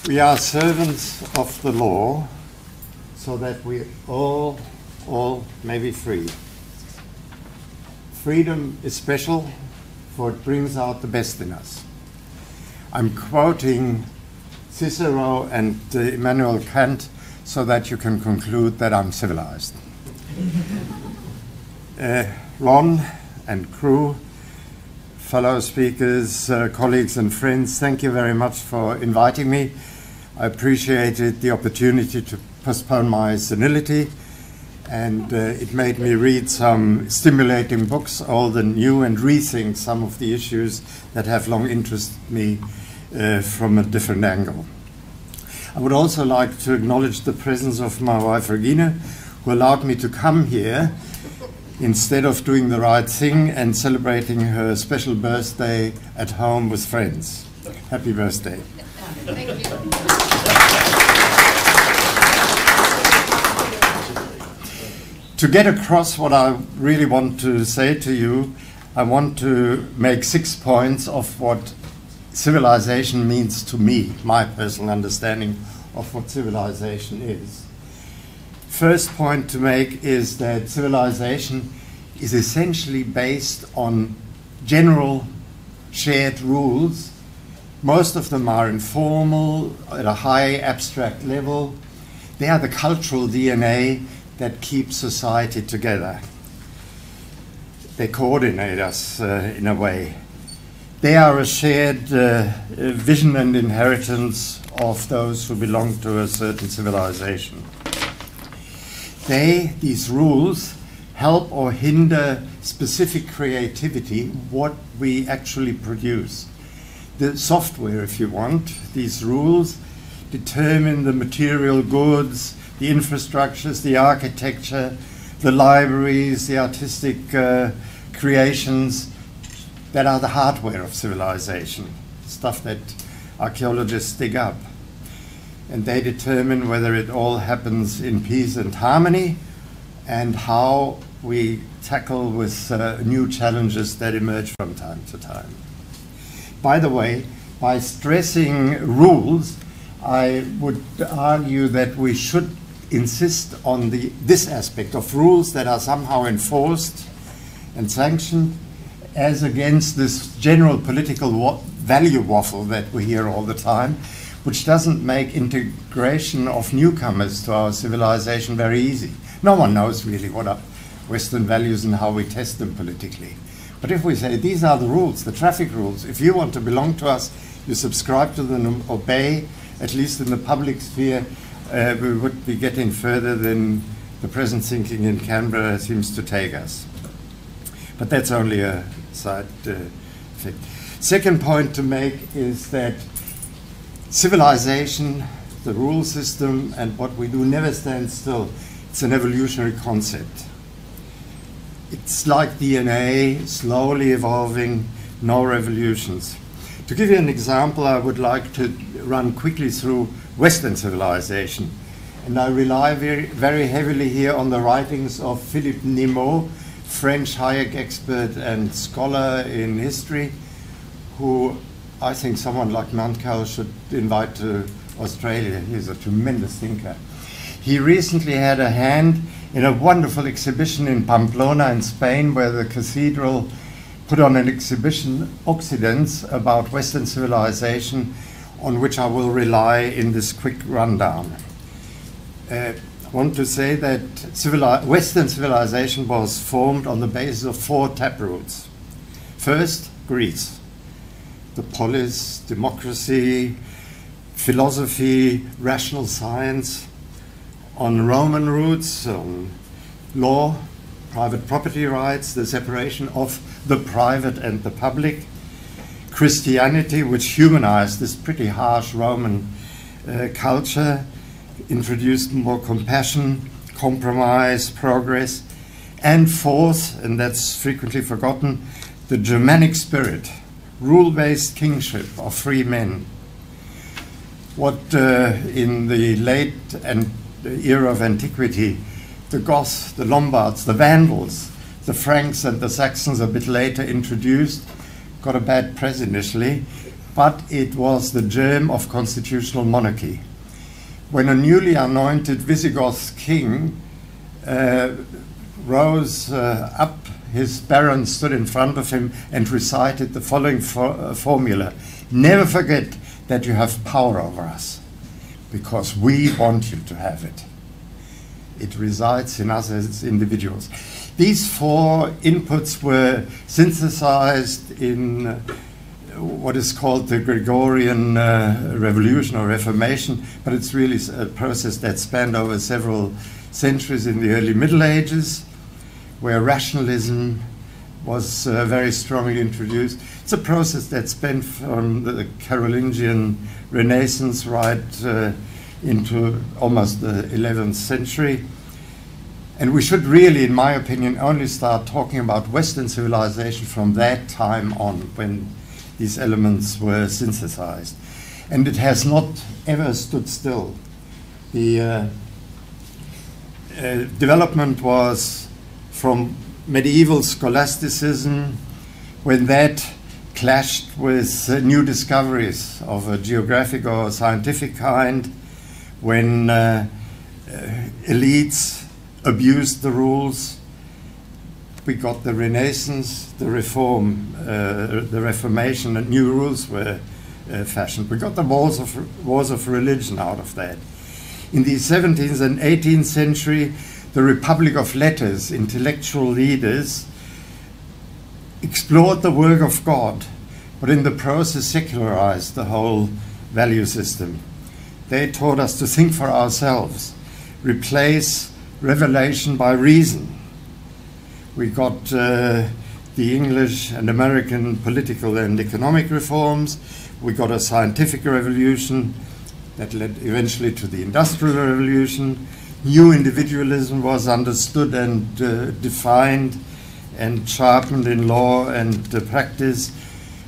We are servants of the law so that we all may be free. Freedom is special, for it brings out the best in us. I'm quoting Cicero and Immanuel Kant so that you can conclude that I'm civilized. Ron and crew, fellow speakers, colleagues and friends, thank you very much for inviting me. I appreciated the opportunity to postpone my senility, and it made me read some stimulating books, old and new, and rethink some of the issues that have long interested me from a different angle. I would also like to acknowledge the presence of my wife Regina, who allowed me to come here instead of doing the right thing and celebrating her special birthday at home with friends. Happy birthday. Thank you. To get across what I really want to say to you, I want to make 6 points of what civilization means to me, my personal understanding of what civilization is. First point to make is that civilization is essentially based on general shared rules. Most of them are informal, at a high abstract level. They are the cultural DNA that keeps society together. They coordinate us in a way. They are a shared vision and inheritance of those who belong to a certain civilization. These rules, help or hinder specific creativity, what we actually produce. The software, if you want, these rules determine the material goods, the infrastructures, the architecture, the libraries, the artistic creations that are the hardware of civilization, stuff that archaeologists dig up. And they determine whether it all happens in peace and harmony and how we tackle with new challenges that emerge from time to time. By the way, by stressing rules, I would argue that we should insist on this aspect of rules that are somehow enforced and sanctioned, as against this general political value waffle that we hear all the time, which doesn't make integration of newcomers to our civilization very easy. No one knows really what are Western values and how we test them politically. But if we say these are the rules, the traffic rules, if you want to belong to us, you subscribe to them, obey, at least in the public sphere, we would be getting further than the present thinking in Canberra seems to take us. But that's only a side effect. Second point to make is that civilization, the rule system, and what we do never stands still. It's an evolutionary concept. It's like DNA, slowly evolving, no revolutions. To give you an example, I would like to run quickly through Western civilization. And I rely very heavily here on the writings of Philippe Nimot, French Hayek expert and scholar in history, who I think someone like Mannkal should invite to Australia. He's a tremendous thinker. He recently had a hand in a wonderful exhibition in Pamplona in Spain, where the cathedral put on an exhibition, Occidents, about Western civilization, on which I will rely in this quick rundown. I want to say that Western civilization was formed on the basis of 4 taproots. First, Greece. The polis, democracy, philosophy, rational science. On Roman roots, on law, private property rights, the separation of the private and the public. Christianity, which humanized this pretty harsh Roman culture, introduced more compassion, compromise, progress. And fourth, and that's frequently forgotten, the Germanic spirit, rule-based kingship of free men. What in the late era of antiquity, the Goths, the Lombards, the Vandals, the Franks and the Saxons a bit later introduced, got a bad press initially, but it was the germ of constitutional monarchy. When a newly anointed Visigoth king rose up, his barons stood in front of him and recited the following formula: "Never forget that you have power over us, because we want you to have it. It resides in us as individuals." These four inputs were synthesized in what is called the Gregorian Revolution or Reformation, but it's really a process that spanned over several centuries in the early Middle Ages, where rationalism was very strongly introduced. It's a process that spanned from the Carolingian Renaissance right into almost the 11th century. And we should really, in my opinion, only start talking about Western civilization from that time on, when these elements were synthesized. And it has not ever stood still. The development was from medieval scholasticism, when that clashed with new discoveries of a geographic or scientific kind, when elites abused the rules. We got the Renaissance, the Reform, the Reformation, and new rules were fashioned. We got the wars of religion out of that. In the 17th and 18th century, the Republic of Letters, intellectual leaders, explored the work of God, but in the process secularized the whole value system. They taught us to think for ourselves, replace revelation by reason. We got the English and American political and economic reforms. We got a scientific revolution that led eventually to the Industrial Revolution. New individualism was understood and defined and sharpened in law and practice.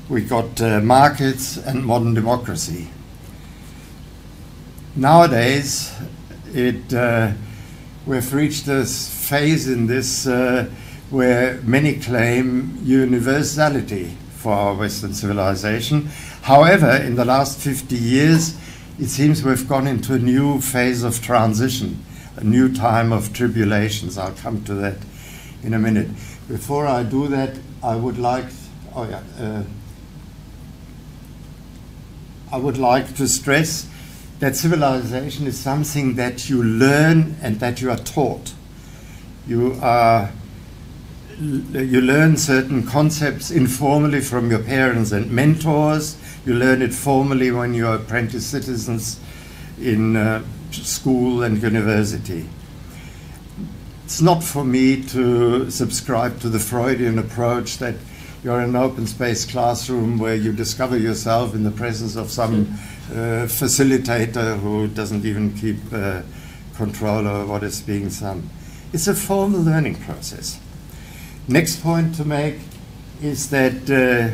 We got markets and modern democracy. Nowadays, we've reached this phase in this where many claim universality for our Western civilization. However, in the last 50 years, it seems we've gone into a new phase of transition, a new time of tribulations. I'll come to that in a minute. Before I do that, I would like to stress that civilization is something that you learn and that you are taught. You learn certain concepts informally from your parents and mentors. You learn it formally when you are apprentice citizens in school and university. It's not for me to subscribe to the Freudian approach that you're in an open space classroom where you discover yourself in the presence of some facilitator who doesn't even keep control over what is being done. It's a formal learning process. Next point to make is that the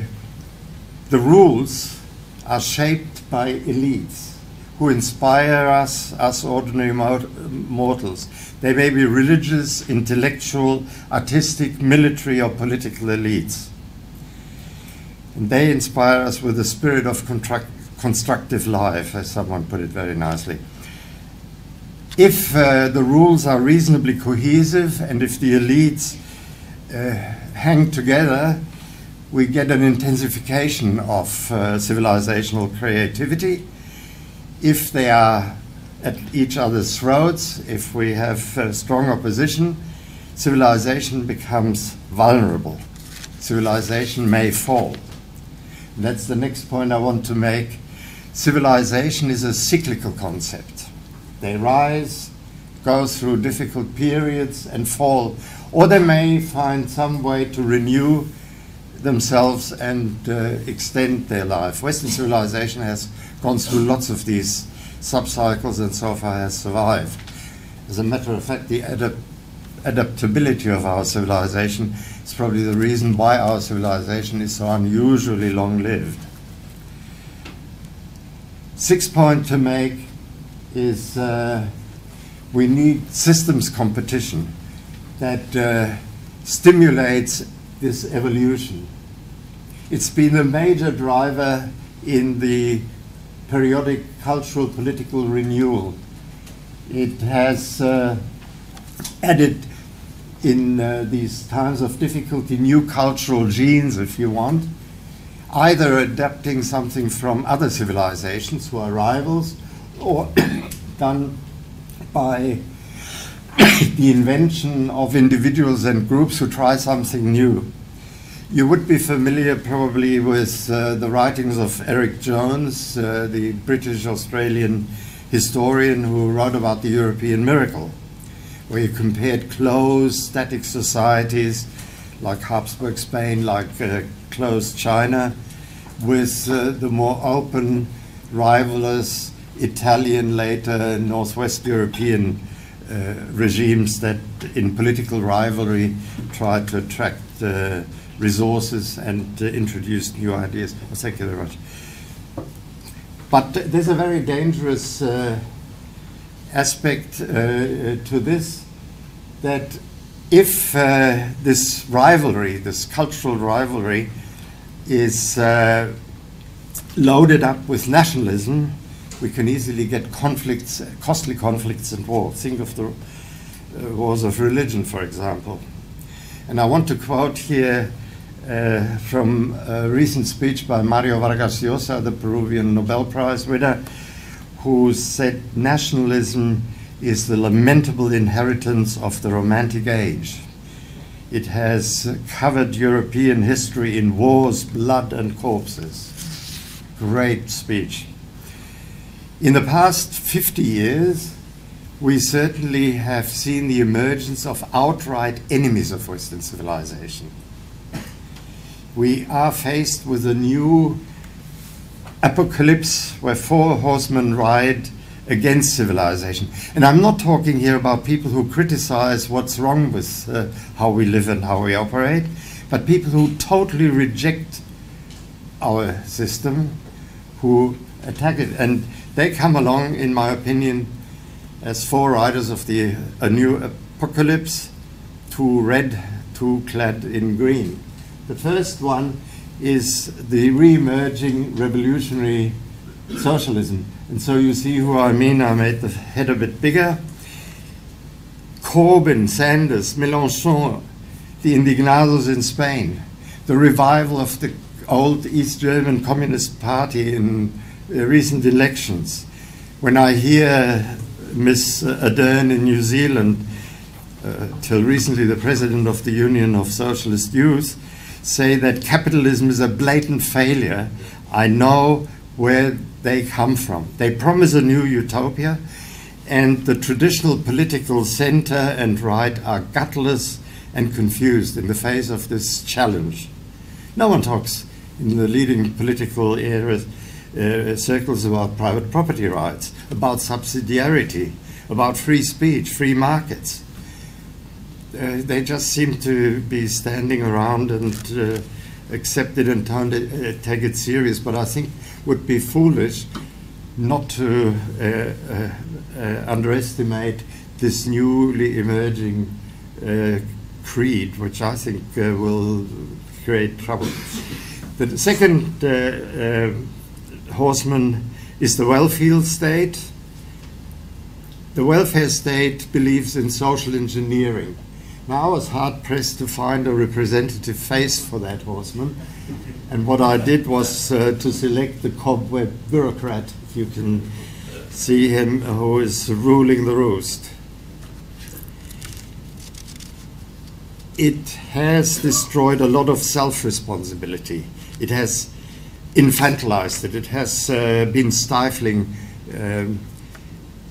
rules are shaped by elites who inspire us ordinary mortals. They may be religious, intellectual, artistic, military, or political elites. And they inspire us with the spirit of constructive life, as someone put it very nicely. If the rules are reasonably cohesive and if the elites hang together, we get an intensification of civilizational creativity. If they are at each other's throats, if we have strong opposition, civilization becomes vulnerable. Civilization may fall. That's the next point I want to make. Civilization is a cyclical concept. They rise, go through difficult periods and fall, or they may find some way to renew themselves and extend their life. Western civilization has gone through lots of these sub-cycles and so far has survived. As a matter of fact, the adaptability of our civilization is probably the reason why our civilization is so unusually long-lived. Sixth point to make is we need systems competition that stimulates this evolution. It's been a major driver in the periodic cultural political renewal. It has added in these times of difficulty new cultural genes, if you want, either adapting something from other civilizations who are rivals, or done by the invention of individuals and groups who try something new. You would be familiar probably with the writings of Eric Jones, the British-Australian historian who wrote about the European miracle, where he compared closed, static societies like Habsburg Spain, like closed China, with the more open, rivalrous Italian, later Northwest European regimes that in political rivalry tried to attract resources and introduce new ideas. Oh, thank you very much. But there's a very dangerous aspect to this, that if this rivalry, this cultural rivalry, is loaded up with nationalism, we can easily get conflicts, costly conflicts and wars. Think of the wars of religion, for example. And I want to quote here from a recent speech by Mario Vargas Llosa, the Peruvian Nobel Prize winner, who said nationalism is the lamentable inheritance of the Romantic Age. It has covered European history in wars, blood, and corpses. Great speech. In the past 50 years, we certainly have seen the emergence of outright enemies of Western civilization. We are faced with a new apocalypse where four horsemen ride against civilization. And I'm not talking here about people who criticize what's wrong with how we live and how we operate, but people who totally reject our system, who attack it. And they come along, in my opinion, as four riders of a new apocalypse, two red, two clad in green. The first one is the re-emerging revolutionary socialism. And so you see who I mean. I made the head a bit bigger. Corbyn, Sanders, Mélenchon, the Indignados in Spain, the revival of the old East German Communist Party in recent elections. When I hear Miss Ardern in New Zealand, till recently the president of the Union of Socialist Youth, say that capitalism is a blatant failure, I know where they come from. They promise a new utopia, and the traditional political center and right are gutless and confused in the face of this challenge. No one talks in the leading political areas, circles about private property rights, about subsidiarity, about free speech, free markets. They just seem to be standing around and accept it and take it serious, but I think would be foolish not to underestimate this newly emerging creed, which I think will create trouble. The second horseman is the welfare state. The welfare state believes in social engineering. Now I was hard-pressed to find a representative face for that horseman, and what I did was to select the cobweb bureaucrat, if you can see him, who is ruling the roost. It has destroyed a lot of self-responsibility. It has infantilized it. It has been stifling.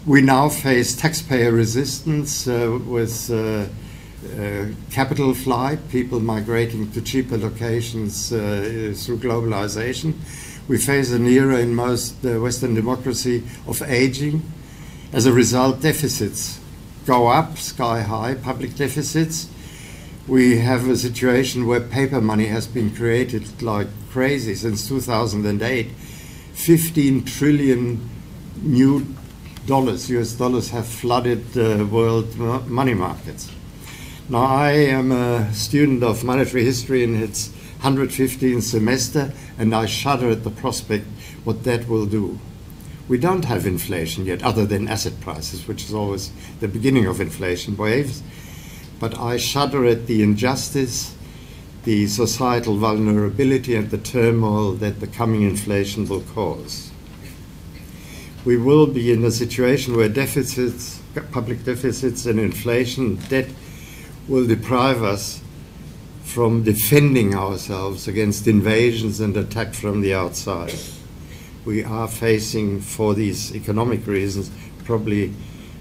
We now face taxpayer resistance with capital flight, people migrating to cheaper locations through globalization. We face an era in most Western democracy of aging. As a result, deficits go up sky high, public deficits. We have a situation where paper money has been created like crazy since 2008. 15 trillion new dollars, US dollars, have flooded world money markets. Now, I am a student of monetary history in its 115th semester, and I shudder at the prospect what that will do. We don't have inflation yet, other than asset prices, which is always the beginning of inflation waves. But I shudder at the injustice, the societal vulnerability, and the turmoil that the coming inflation will cause. We will be in a situation where deficits, public deficits and inflation, debt will deprive us from defending ourselves against invasions and attack from the outside. We are facing, for these economic reasons, probably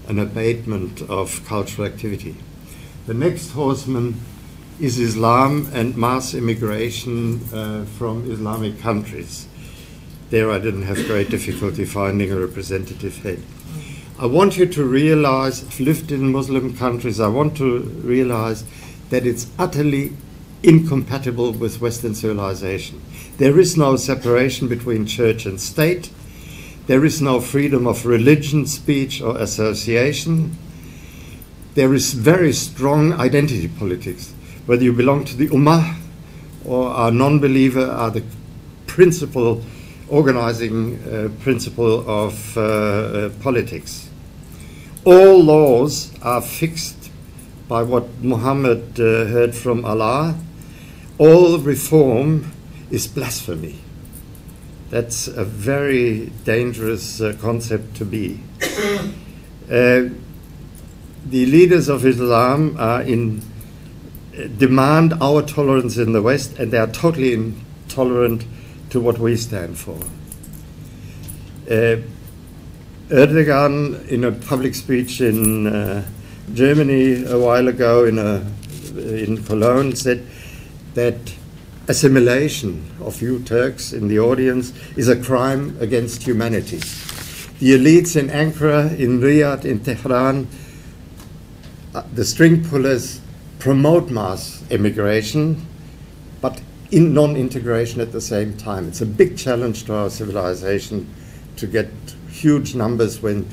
an abatement of cultural activity. The next horseman is Islam and mass immigration from Islamic countries. There I didn't have great difficulty finding a representative head. I want you to realize, I've lived in Muslim countries, I want to realize that it's utterly incompatible with Western civilization. There is no separation between church and state. There is no freedom of religion, speech, or association. There is very strong identity politics. Whether you belong to the Ummah or are non-believer are the principal organizing principle of politics. All laws are fixed by what Muhammad heard from Allah. All reform is blasphemy. That's a very dangerous concept to be. The leaders of Islam are demand our tolerance in the West, and they are totally intolerant to what we stand for. Erdogan, in a public speech in Germany a while ago in Cologne, said that assimilation of you Turks in the audience is a crime against humanity. The elites in Ankara, in Riyadh, in Tehran, the string pullers promote mass immigration, but in non-integration at the same time. It's a big challenge to our civilization to get huge numbers when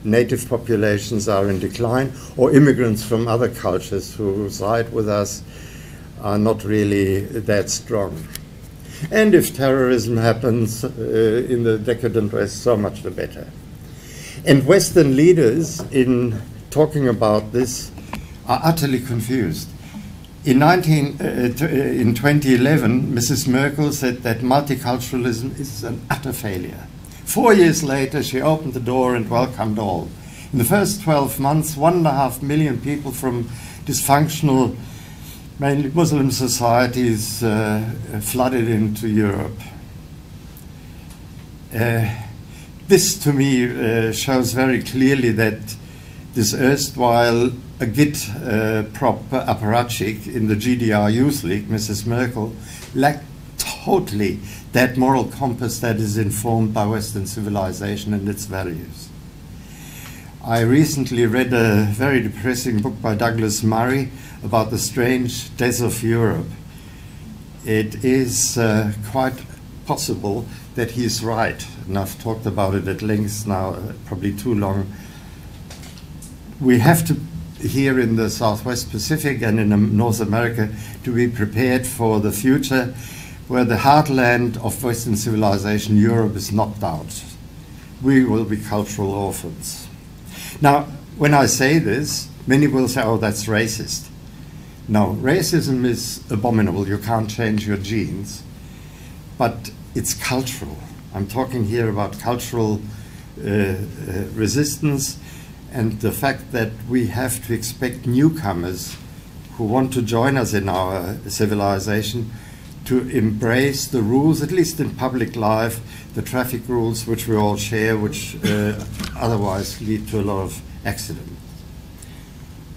native populations are in decline, or immigrants from other cultures who reside with us are not really that strong. And if terrorism happens in the decadent West, so much the better. And Western leaders, in talking about this, are utterly confused. In 2011, Mrs. Merkel said that multiculturalism is an utter failure. 4 years later, she opened the door and welcomed all. In the first 12 months, 1.5 million people from dysfunctional, mainly Muslim societies flooded into Europe. This, to me, shows very clearly that this erstwhile Agit-prop apparatchik in the GDR Youth League, Mrs. Merkel, lacked totally that moral compass that is informed by Western civilization and its values. I recently read a very depressing book by Douglas Murray about the strange death of Europe. It is quite possible that he's right, and I've talked about it at length now, probably too long. We have to, here in the Southwest Pacific and in North America, to be prepared for the future where the heartland of Western civilization, Europe, is knocked out. We will be cultural orphans. Now, when I say this, many will say, oh, that's racist. No, racism is abominable. You can't change your genes. But it's cultural. I'm talking here about cultural resistance and the fact that we have to expect newcomers who want to join us in our civilization to embrace the rules, at least in public life, the traffic rules which we all share, which otherwise lead to a lot of accident.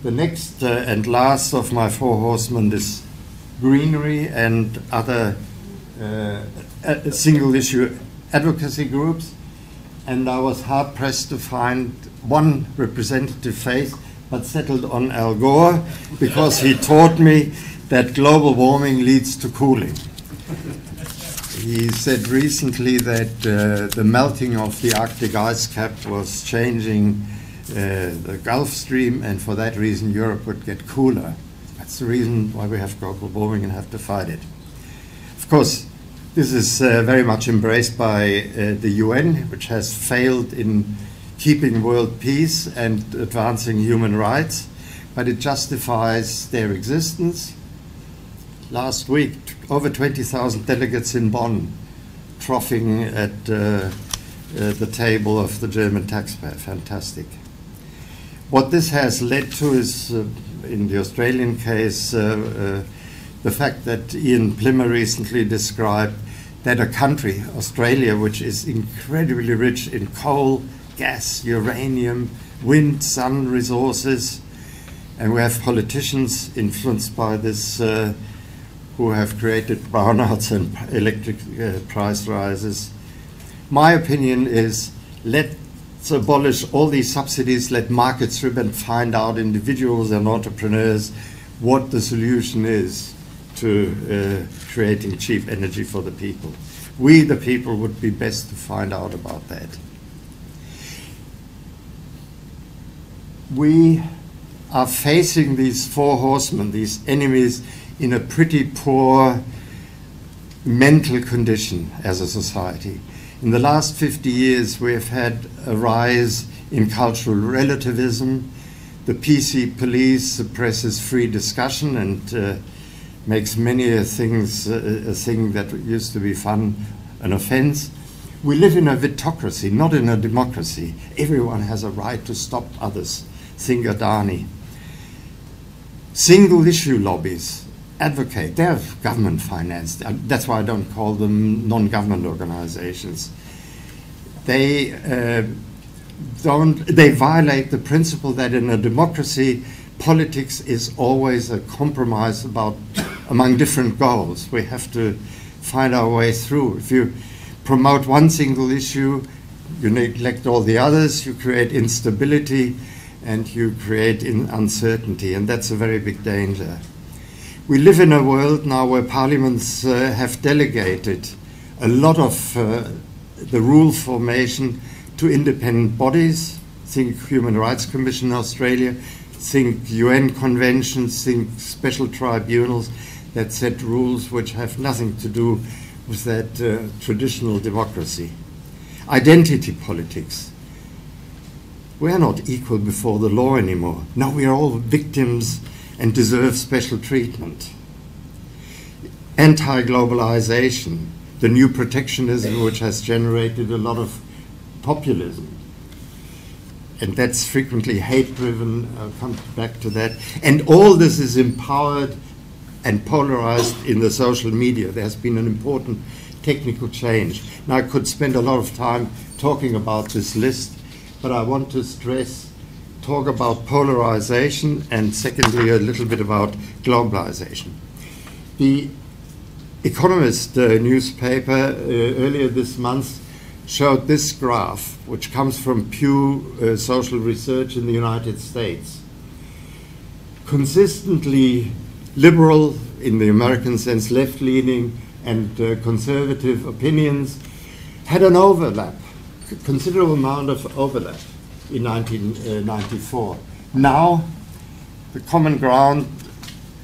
The next and last of my four horsemen is greenery and other single-issue advocacy groups, and I was hard-pressed to find one representative face, but settled on Al Gore, because he taught me that global warming leads to cooling. He said recently that the melting of the Arctic ice cap was changing the Gulf Stream, and for that reason Europe would get cooler. That's the reason why we have global warming and have to fight it. course, this is very much embraced by the UN, which has failed in keeping world peace and advancing human rights, but it justifies their existence. Last week, over 20,000 delegates in Bonn, troughing at the table of the German taxpayer. Fantastic. What this has led to is, in the Australian case, the fact that Ian Plimmer recently described that a country, Australia, which is incredibly rich in coal, gas, uranium, wind, sun resources, and we have politicians influenced by this who have created brownouts and electric price rises. My opinion is, let's abolish all these subsidies, let markets ribbon find out, individuals and entrepreneurs, what the solution is to creating cheap energy for the people. We, the people, would be best to find out about that. We are facing these four horsemen, these enemies, in a pretty poor mental condition as a society. In the last 50 years, we have had a rise in cultural relativism. The PC police suppresses free discussion and makes many things a thing that used to be fun an offense. We live in a vitocracy, not in a democracy. Everyone has a right to stop others. Think Adani. Single issue lobbies advocate, they're government financed. That's why I don't call them non-government organizations. They violate the principle that in a democracy, politics is always a compromise among different goals. We have to find our way through. If you promote one single issue, you neglect all the others, you create instability, and you create uncertainty, and that's a very big danger. We live in a world now where parliaments have delegated a lot of the rule formation to independent bodies. Think Human Rights Commission in Australia, think UN conventions, think special tribunals that set rules which have nothing to do with that traditional democracy. Identity politics. We are not equal before the law anymore. Now we are all victims and deserve special treatment. Anti-globalization, the new protectionism which has generated a lot of populism. And that's frequently hate-driven. I'll come back to that. And all this is empowered and polarized in the social media. There has been an important technical change. Now, I could spend a lot of time talking about this list, but I want to talk about polarization, and secondly, a little bit about globalization. The Economist newspaper earlier this month showed this graph, which comes from Pew Social Research in the United States. Consistently liberal, in the American sense, left-leaning and conservative opinions had an overlap, considerable amount of overlap in 1994. Now, the common ground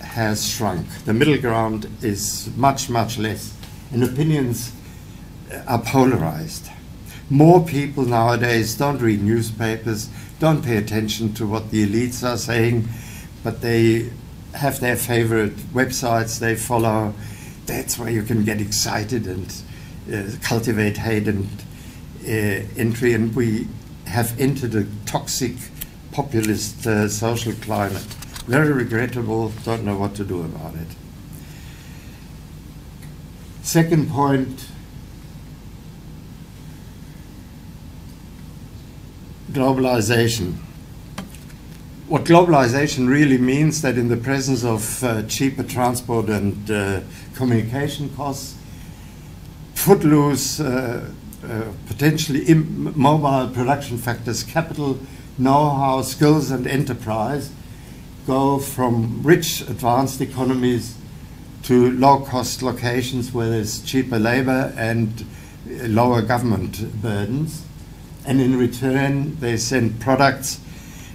has shrunk. The middle ground is much, much less, and opinions are polarized. More people nowadays don't read newspapers, don't pay attention to what the elites are saying, but they have their favorite websites they follow. That's where you can get excited and cultivate hate and entry, and we have entered a toxic populist social climate. Very regrettable, don't know what to do about it. Second point, globalization. What globalization really means, that in the presence of cheaper transport and communication costs, footloose, potentially immobile production factors, capital, know-how, skills and enterprise go from rich advanced economies to low-cost locations where there's cheaper labor and lower government burdens. And in return, they send products,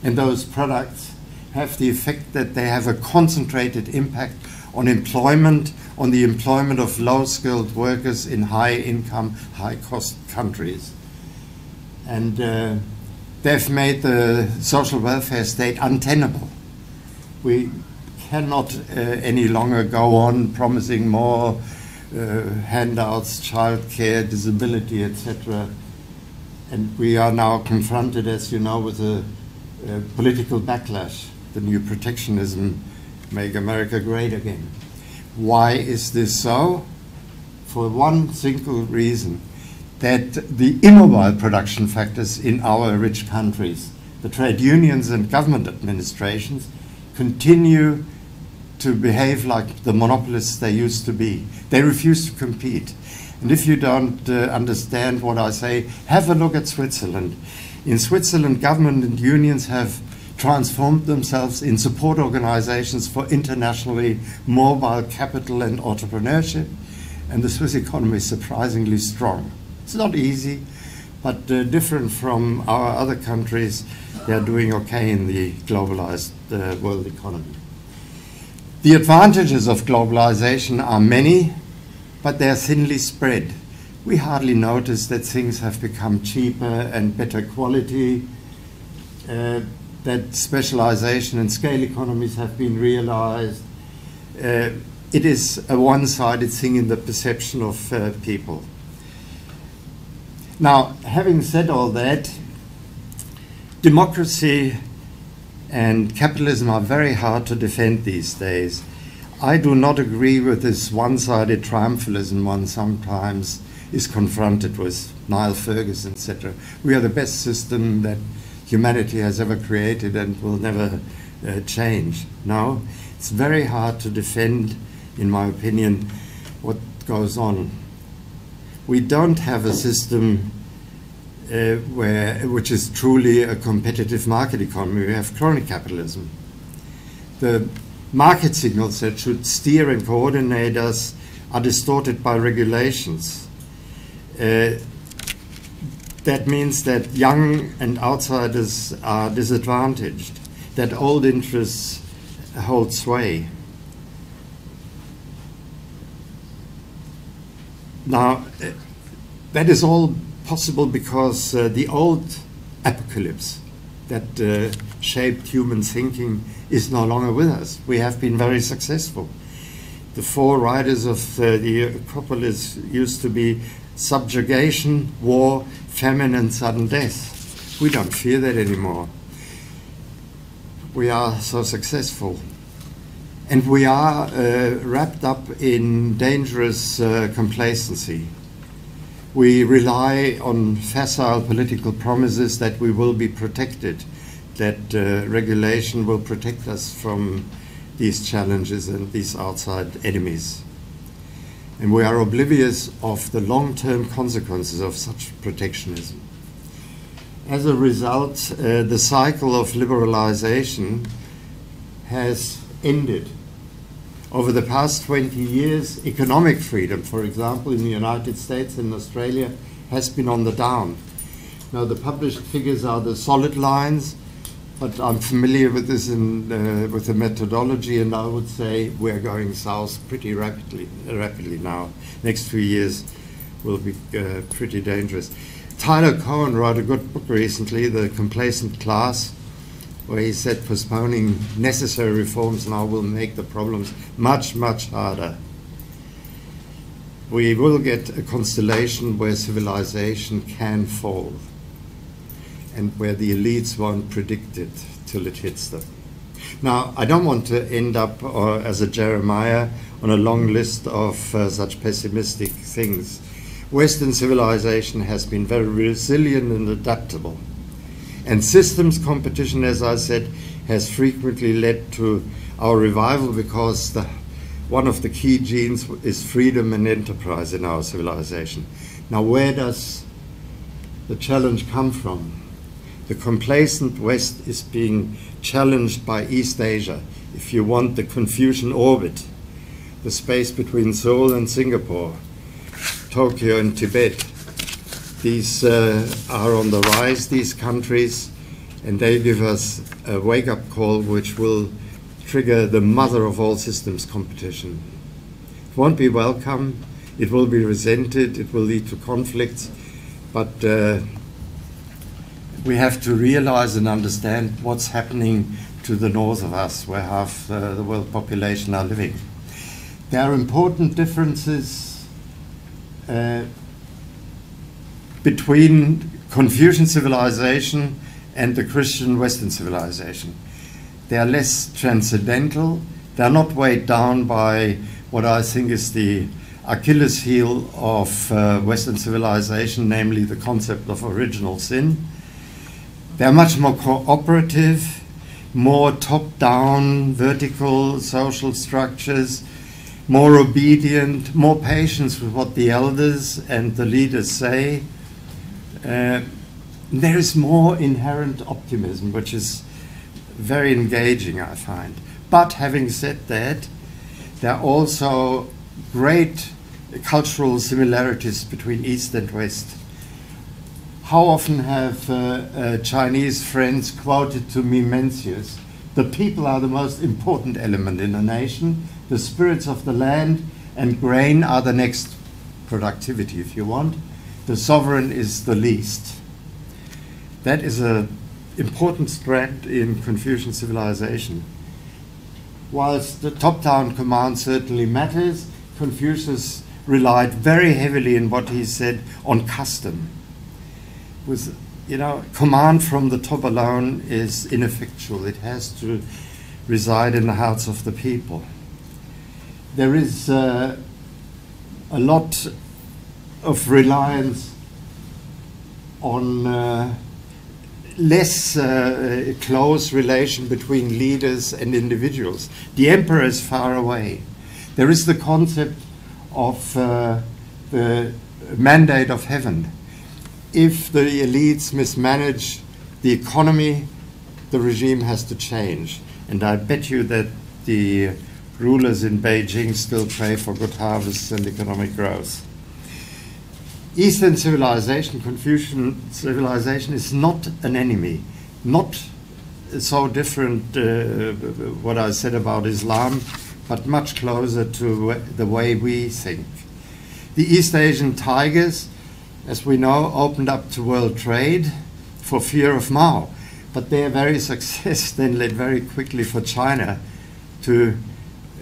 and those products have the effect that they have a concentrated impact on employment, on the employment of low-skilled workers in high-income, high-cost countries. And they've made the social welfare state untenable. We cannot any longer go on promising more handouts, childcare, disability, etc. And we are now confronted, as you know, with a political backlash, the new protectionism, make America great again. Why is this so? For one single reason, that the immobile production factors in our rich countries, the trade unions and government administrations, continue to behave like the monopolists they used to be. They refuse to compete. And if you don't understand what I say, have a look at Switzerland. In Switzerland, government and unions have transformed themselves in support organizations for internationally mobile capital and entrepreneurship, and the Swiss economy is surprisingly strong. It's not easy, but different from our other countries, they are doing okay in the globalized world economy. The advantages of globalization are many, but they are thinly spread. We hardly notice that things have become cheaper and better quality, that specialization and scale economies have been realized. It is a one-sided thing in the perception of people. Now, having said all that, democracy and capitalism are very hard to defend these days. I do not agree with this one-sided triumphalism one sometimes is confronted with, Niall Ferguson, etc. We are the best system that humanity has ever created and will never change. No, it's very hard to defend, in my opinion, what goes on. We don't have a system which is truly a competitive market economy. We have crony capitalism. The market signals that should steer and coordinate us are distorted by regulations. That means that young and outsiders are disadvantaged, that old interests hold sway. Now, that is all possible because the old apocalypse that shaped human thinking is no longer with us. We have been very successful. The four riders of the Acropolis used to be subjugation, war, famine, and sudden death. We don't fear that anymore. We are so successful. And we are wrapped up in dangerous complacency. We rely on facile political promises that we will be protected, that regulation will protect us from these challenges and these outside enemies. And we are oblivious of the long-term consequences of such protectionism. As a result, the cycle of liberalization has ended. Over the past 20 years, economic freedom, for example, in the United States and Australia, has been on the down. Now, the published figures are the solid lines, but I'm familiar with this with the methodology, and I would say we're going south pretty rapidly now. Next few years will be pretty dangerous. Tyler Cowen wrote a good book recently, The Complacent Class, where he said postponing necessary reforms now will make the problems much, much harder. We will get a constellation where civilization can fall and where the elites won't predict it till it hits them. Now, I don't want to end up as a Jeremiah on a long list of such pessimistic things. Western civilization has been very resilient and adaptable. And systems competition, as I said, has frequently led to our revival because one of the key genes is freedom and enterprise in our civilization. Now, where does the challenge come from? The complacent West is being challenged by East Asia. If you want, the Confucian orbit, the space between Seoul and Singapore, Tokyo and Tibet. These are on the rise, these countries, and they give us a wake-up call which will trigger the mother of all systems competition. It won't be welcome, it will be resented, it will lead to conflicts, but we have to realize and understand what's happening to the north of us, where half the world population are living. There are important differences between Confucian civilization and the Christian Western civilization. They are less transcendental. They are not weighed down by what I think is the Achilles heel of Western civilization, namely the concept of original sin. They are much more cooperative, more top-down, vertical social structures, more obedient, more patience with what the elders and the leaders say. There is more inherent optimism, which is very engaging, I find. But having said that, there are also great cultural similarities between East and West. How often have Chinese friends quoted to me Mencius, "The people are the most important element in a nation, the spirits of the land and grain are the next productivity, if you want. The sovereign is the least." That is an important strand in Confucian civilization. Whilst the top-down command certainly matters, Confucius relied very heavily in what he said on custom. With, command from the top alone is ineffectual. It has to reside in the hearts of the people. There is a lot of reliance on less close relation between leaders and individuals. The emperor is far away. There is the concept of the mandate of heaven. If the elites mismanage the economy, the regime has to change. And I bet you that the rulers in Beijing still pray for good harvests and economic growth. Eastern civilization, Confucian civilization, is not an enemy, not so different what I said about Islam, but much closer to the way we think. The East Asian tigers, as we know, opened up to world trade for fear of Mao, but their very success then led very quickly for China to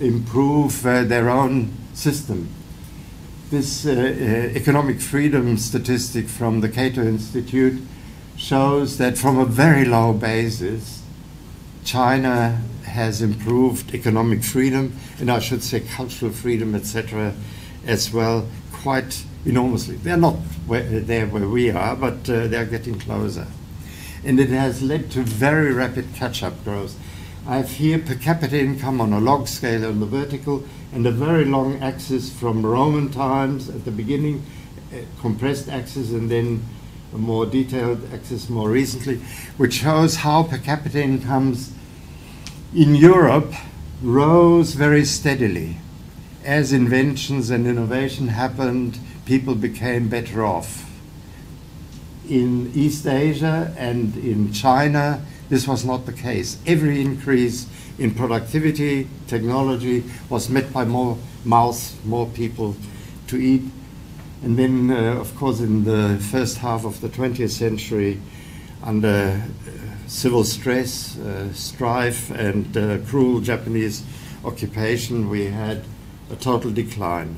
improve their own system. This economic freedom statistic from the Cato Institute shows that from a very low basis, China has improved economic freedom, and I should say cultural freedom, etc., as well, quite enormously. They're not there where we are, but they're getting closer. And it has led to very rapid catch-up growth. I have here per capita income on a log scale on the vertical, and a very long axis from Roman times at the beginning, compressed axis, and then a more detailed axis more recently, which shows how per capita incomes in Europe rose very steadily. As inventions and innovation happened, people became better off. In East Asia and in China, this was not the case. Every increase in productivity, technology, was met by more mouths, more people to eat. And then, of course, in the first half of the 20th century, under civil stress, strife, and cruel Japanese occupation, we had a total decline.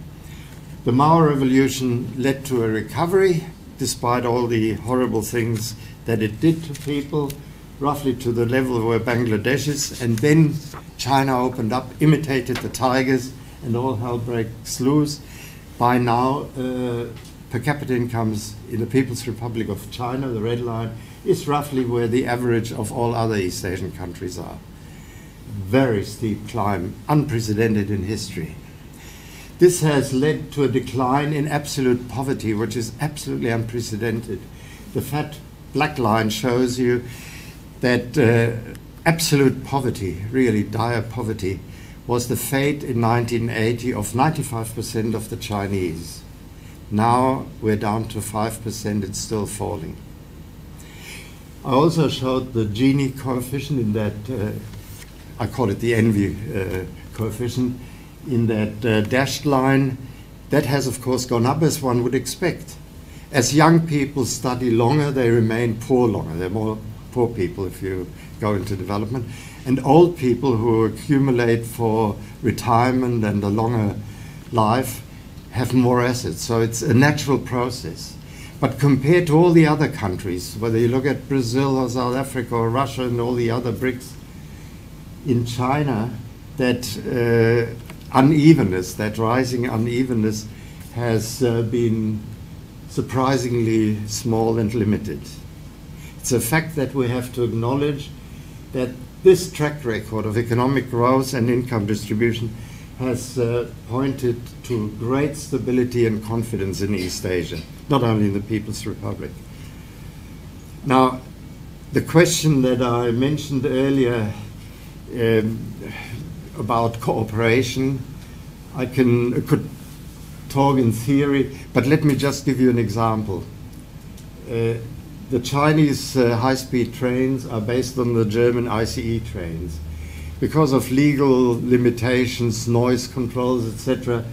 The Mao Revolution led to a recovery, despite all the horrible things that it did to people, roughly to the level where Bangladesh is, and then China opened up, imitated the tigers, and all hell breaks loose. By now, per capita incomes in the People's Republic of China, the red line, is roughly where the average of all other East Asian countries are. Very steep climb, unprecedented in history. This has led to a decline in absolute poverty, which is absolutely unprecedented. The fat black line shows you that absolute poverty, really dire poverty, was the fate in 1980 of 95% of the Chinese. Now we're down to 5%, it's still falling. I also showed the Gini coefficient in that I call it the envy coefficient, in that dashed line. That has, of course, gone up as one would expect. As young people study longer, they remain poor longer. They're more poor people if you go into development. And old people who accumulate for retirement and a longer life have more assets. So it's a natural process. But compared to all the other countries, whether you look at Brazil or South Africa or Russia and all the other BRICS, in China, that unevenness, that rising unevenness, has been surprisingly small and limited. It's a fact that we have to acknowledge, that this track record of economic growth and income distribution has pointed to great stability and confidence in East Asia, not only in the People's Republic. Now, the question that I mentioned earlier about cooperation, I could talk in theory, but let me just give you an example. The Chinese high-speed trains are based on the German ICE trains. Because of legal limitations, noise controls, etc.,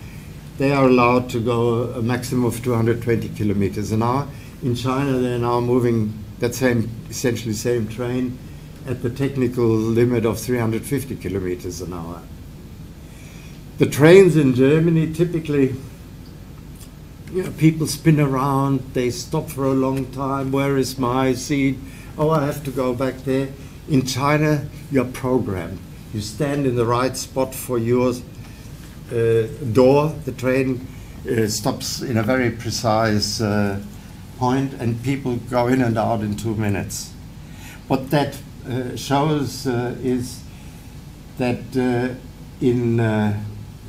they are allowed to go a maximum of 220 kilometers an hour. In China, they're now moving that essentially same train at the technical limit of 350 kilometers an hour. The trains in Germany typically, people spin around, they stop for a long time. Where is my seat? Oh, I have to go back there. In China, you're programmed. You stand in the right spot for your door. The train stops in a very precise point, and people go in and out in 2 minutes. What that shows is that in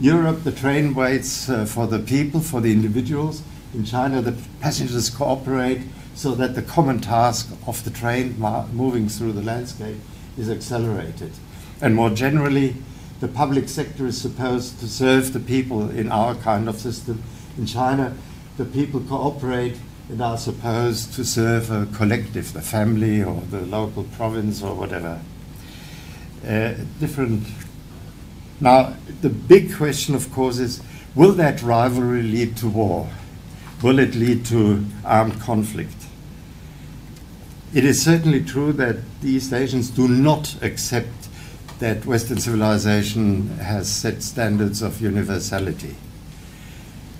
Europe, the train waits for the people, for the individuals. In China, the passengers cooperate so that the common task of the train moving through the landscape is accelerated. And more generally, the public sector is supposed to serve the people in our kind of system. In China, the people cooperate and are supposed to serve a collective, the family or the local province or whatever. Different. Now, the big question, of course, is, will that rivalry lead to war? Will it lead to armed conflict? It is certainly true that the East Asians do not accept that Western civilization has set standards of universality.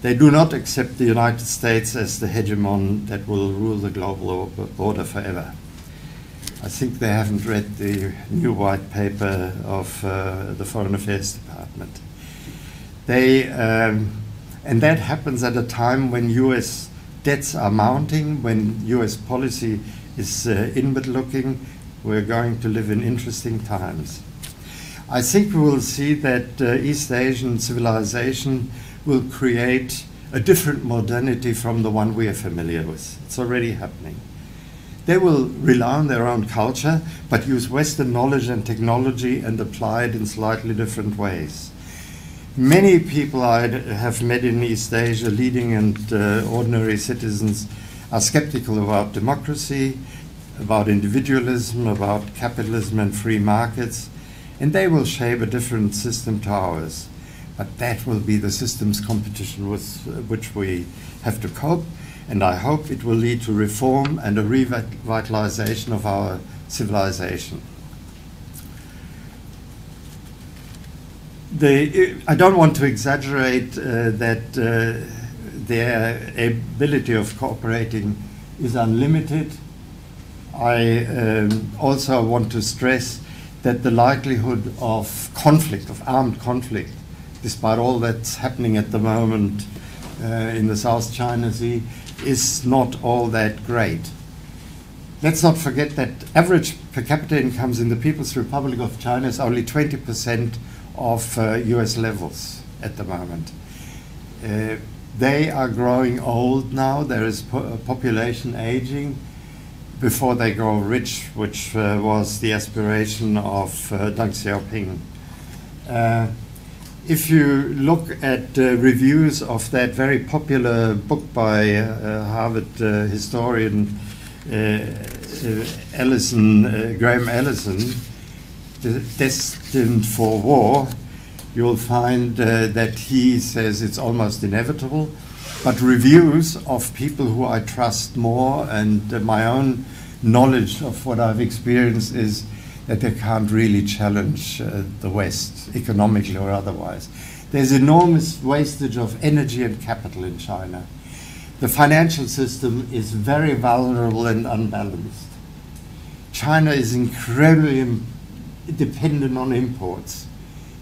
They do not accept the United States as the hegemon that will rule the global order forever. I think they haven't read the new white paper of the Foreign Affairs Department. And that happens at a time when US debts are mounting, when US policy is inward-looking. We're going to live in interesting times. I think we will see that East Asian civilization will create a different modernity from the one we are familiar with. It's already happening. They will rely on their own culture, but use Western knowledge and technology and apply it in slightly different ways. Many people I have met in East Asia, leading and ordinary citizens, are skeptical about democracy, about individualism, about capitalism and free markets, and they will shape a different system to ours. But that will be the systems competition with which we have to cope, and I hope it will lead to reform and a revitalization of our civilization. I don't want to exaggerate that their ability of cooperating is unlimited. I also want to stress that the likelihood of conflict, of armed conflict, despite all that's happening at the moment in the South China Sea, is not all that great. Let's not forget that average per capita incomes in the People's Republic of China is only 20% of US levels at the moment. They are growing old now. There is population aging before they grow rich, which was the aspiration of Deng Xiaoping. If you look at reviews of that very popular book by Harvard historian Graham Allison, destined for war, you'll find that he says it's almost inevitable. But reviews of people who I trust more and my own knowledge of what I've experienced is that they can't really challenge the West, economically or otherwise. There's enormous wastage of energy and capital in China. The financial system is very vulnerable and unbalanced. China is incredibly dependent on imports.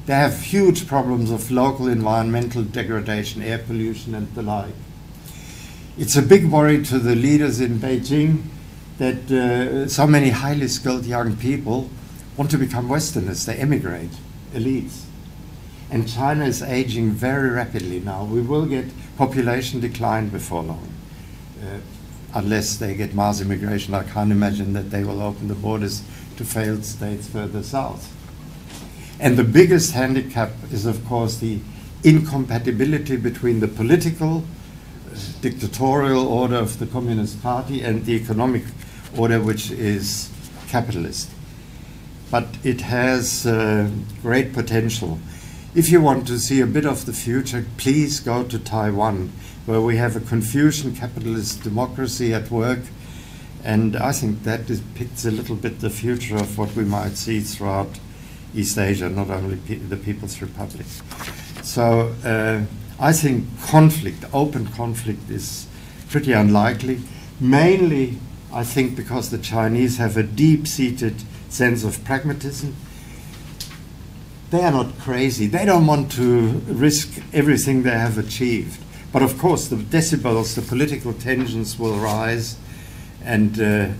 They have huge problems of local environmental degradation, air pollution and the like. It's a big worry to the leaders in Beijing that so many highly skilled young people want to become Westerners. They emigrate, elites. And China is aging very rapidly now. We will get population decline before long. Unless they get mass immigration, I can't imagine that they will open the borders to failed states further south. And the biggest handicap is, of course, the incompatibility between the political, dictatorial order of the Communist Party and the economic order, which is capitalist. But it has great potential. If you want to see a bit of the future, please go to Taiwan, where we have a Confucian capitalist democracy at work. And I think that depicts a little bit the future of what we might see throughout East Asia, not only the People's Republic. So I think conflict, open conflict, is pretty unlikely. Mainly, I think, because the Chinese have a deep-seated sense of pragmatism. They are not crazy. They don't want to risk everything they have achieved. But of course, the decibels, the political tensions will rise, and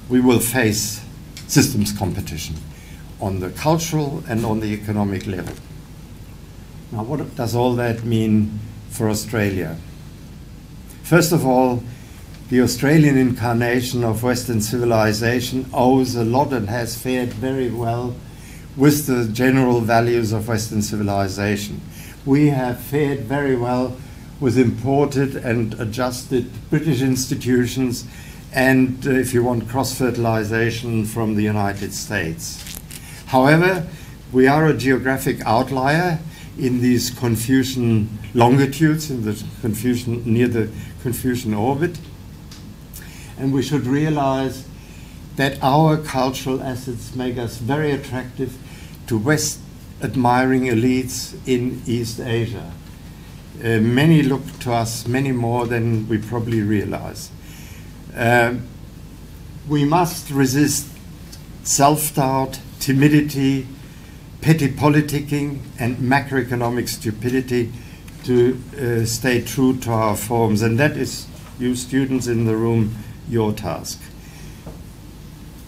we will face systems competition on the cultural and on the economic level. Now, what does all that mean for Australia? First of all, the Australian incarnation of Western civilization owes a lot and has fared very well with the general values of Western civilization. We have fared very well with imported and adjusted British institutions and, if you want, cross-fertilization from the United States. However, we are a geographic outlier in these Confucian longitudes, in the Confucian, near the Confucian orbit. And we should realize that our cultural assets make us very attractive to West admiring elites in East Asia. Many look to us, many more than we probably realize. We must resist self-doubt, timidity, petty politicking, and macroeconomic stupidity to stay true to our forms. And that is, you students in the room, your task.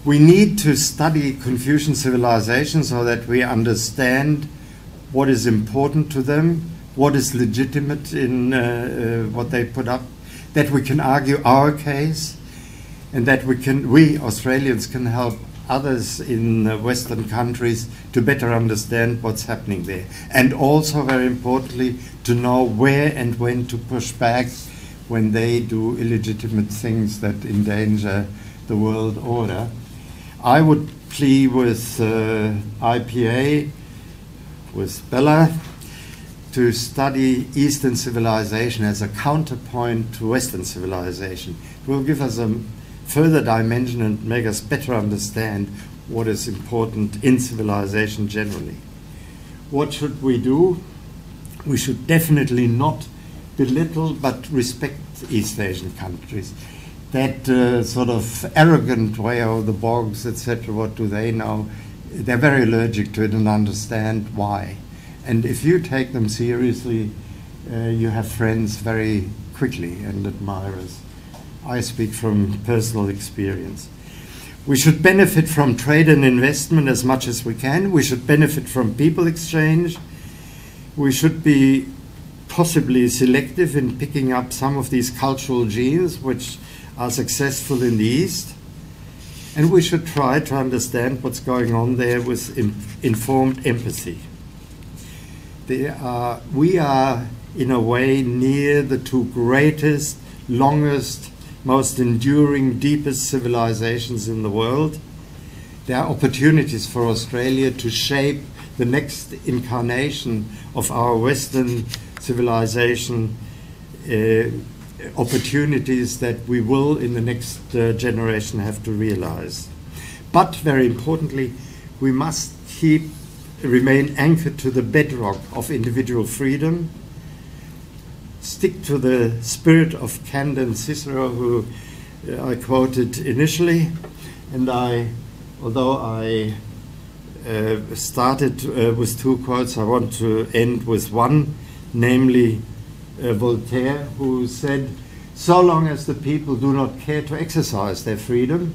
We need to study Confucian civilization so that we understand what is important to them, what is legitimate in what they put up, that we can argue our case, and that we Australians can help others in Western countries to better understand what's happening there. And also, very importantly, to know where and when to push back when they do illegitimate things that endanger the world order. I would plea with IPA, with Bella, to study Eastern civilization as a counterpoint to Western civilization. It will give us a further dimension and make us better understand what is important in civilization generally. What should we do? We should definitely not belittle but respect East Asian countries. That sort of arrogant way, oh, the bogs, etc., what do they know? They're very allergic to it and understand why. And if you take them seriously, you have friends very quickly and admirers. I speak from personal experience. We should benefit from trade and investment as much as we can. We should benefit from people exchange. We should be possibly selective in picking up some of these cultural genes which are successful in the East. And we should try to understand what's going on there with informed empathy. We are, in a way, near the two greatest, longest, most enduring, deepest civilizations in the world. there are opportunities for Australia to shape the next incarnation of our Western civilization, opportunities that we will in the next generation have to realize. But very importantly, we must remain anchored to the bedrock of individual freedom, stick to the spirit of Kant and Cicero, who I quoted initially, and although I started with two quotes, I want to end with one, namely Voltaire, who said, "So long as the people do not care to exercise their freedom,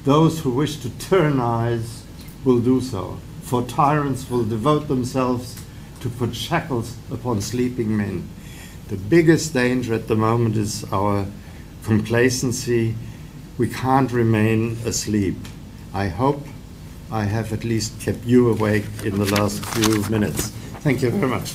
those who wish to tyrannize will do so, for tyrants will devote themselves to put shackles upon sleeping men." The biggest danger at the moment is our complacency. We can't remain asleep. I hope I have at least kept you awake in the last few minutes. Thank you very much.